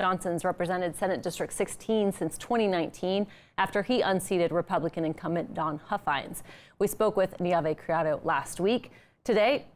Johnson's represented Senate District 16 since 2019 after he unseated Republican incumbent Don Huffines. We spoke with Niave Criado last week. Today,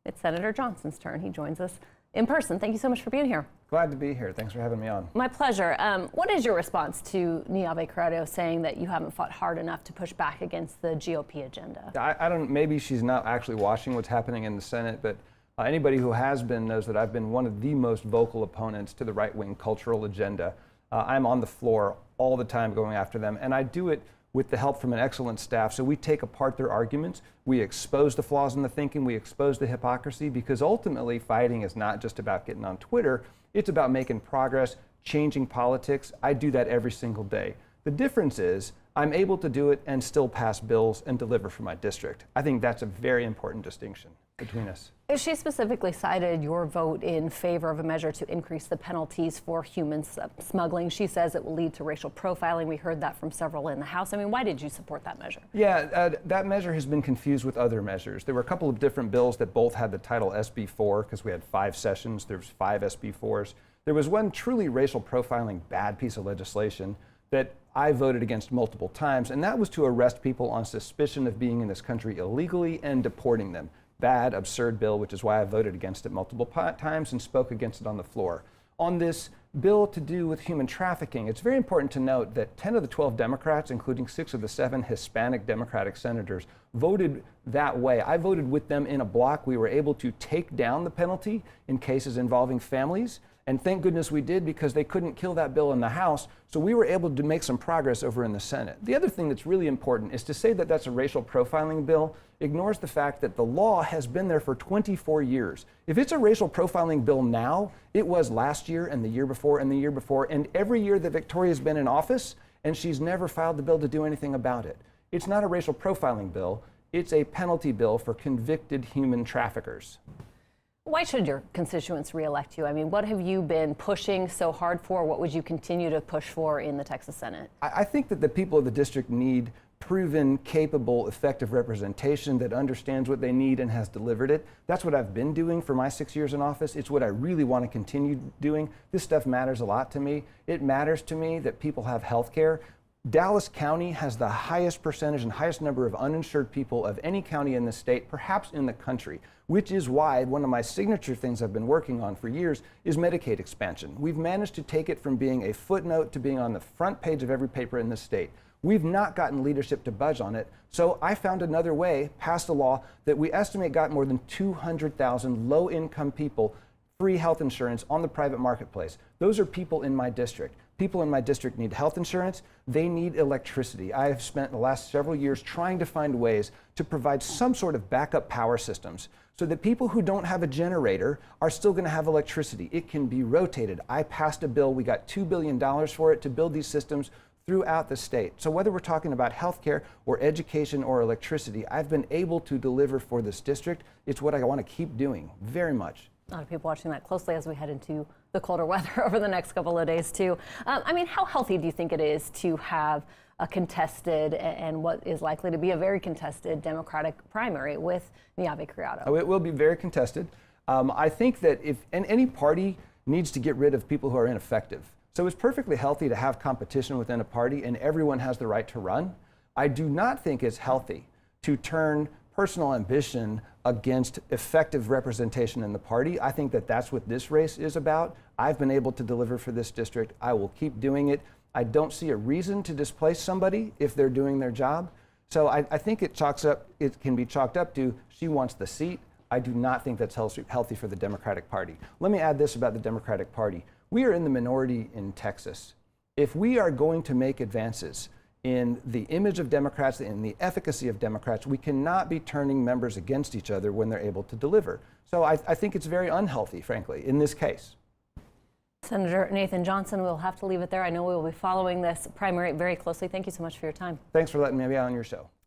it's Senator Johnson's turn. He joins us in person. Thank you so much for being here. Glad to be here. Thanks for having me on. My pleasure. What is your response to Niave Criado saying that you haven't fought hard enough to push back against the GOP agenda? I don't, maybe she's not actually watching what's happening in the Senate, but anybody who has been knows that I've been one of the most vocal opponents to the right-wing cultural agenda. I'm on the floor all the time going after them, and I do it with the help from an excellent staff. So we take apart their arguments, we expose the flaws in the thinking, we expose the hypocrisy, because ultimately fighting is not just about getting on Twitter, it's about making progress, changing politics. I do that every single day. The difference is I'm able to do it and still pass bills and deliver for my district. I think that's a very important distinction between us. She specifically cited your vote in favor of a measure to increase the penalties for human smuggling. She says it will lead to racial profiling. We heard that from several in the House. I mean, why did you support that measure? Yeah, that measure has been confused with other measures. There were a couple of different bills that both had the title SB 4 because we had 5 sessions. There's 5 SB 4s. There was one truly racial profiling bad piece of legislation that I voted against multiple times, and that was to arrest people on suspicion of being in this country illegally and deporting them. Bad, absurd bill, which is why I voted against it multiple times and spoke against it on the floor. On this bill to do with human trafficking, it's very important to note that 10 of the 12 Democrats, including 6 of the 7 Hispanic Democratic senators, voted that way. I voted with them in a block. We were able to take down the penalty in cases involving families. And thank goodness we did, because they couldn't kill that bill in the House, so we were able to make some progress over in the Senate. The other thing that's really important is to say that that's a racial profiling bill ignores the fact that the law has been there for 24 years. If it's a racial profiling bill now, it was last year and the year before and the year before, and every year that Victoria's been in office, and she's never filed the bill to do anything about it. It's not a racial profiling bill, it's a penalty bill for convicted human traffickers. Why should your constituents reelect you? I mean, what have you been pushing so hard for? What would you continue to push for in the Texas Senate? I think that the people of the district need proven, capable, effective representation that understands what they need and has delivered it. That's what I've been doing for my 6 years in office. It's what I really want to continue doing. This stuff matters a lot to me. It matters to me that people have health care. Dallas County has the highest percentage and highest number of uninsured people of any county in the state, perhaps in the country, which is why one of my signature things I've been working on for years is Medicaid expansion. We've managed to take it from being a footnote to being on the front page of every paper in the state. We've not gotten leadership to budge on it, so I found another way, passed a law that we estimate got more than 200,000 low-income people free health insurance on the private marketplace. Those are people in my district. People in my district need health insurance. They need electricity. I have spent the last several years trying to find ways to provide some sort of backup power systems so that people who don't have a generator are still going to have electricity. It can be rotated. I passed a bill. We got $2 billion for it to build these systems throughout the state. So whether we're talking about healthcare or education or electricity, I've been able to deliver for this district. It's what I want to keep doing very much. A lot of people watching that closely as we head into the colder weather over the next couple of days, too. I mean, how healthy do you think it is to have a contested and what is likely to be a very contested Democratic primary with Niave Criado? Oh, it will be very contested. I think that if any party needs to get rid of people who are ineffective. So it's perfectly healthy to have competition within a party and everyone has the right to run. I do not think it's healthy to turn personal ambition against effective representation in the party. I think that that's what this race is about. I've been able to deliver for this district. I will keep doing it. I don't see a reason to displace somebody if they're doing their job. So I think it can be chalked up to she wants the seat. I do not think that's healthy for the Democratic Party. Let me add this about the Democratic Party. We are in the minority in Texas. If we are going to make advances in the image of Democrats and the efficacy of Democrats, we cannot be turning members against each other when they're able to deliver. So I think it's very unhealthy, frankly, in this case. Senator Nathan Johnson, we'll have to leave it there. I know we will be following this primary very closely. Thank you so much for your time. Thanks for letting me be on your show.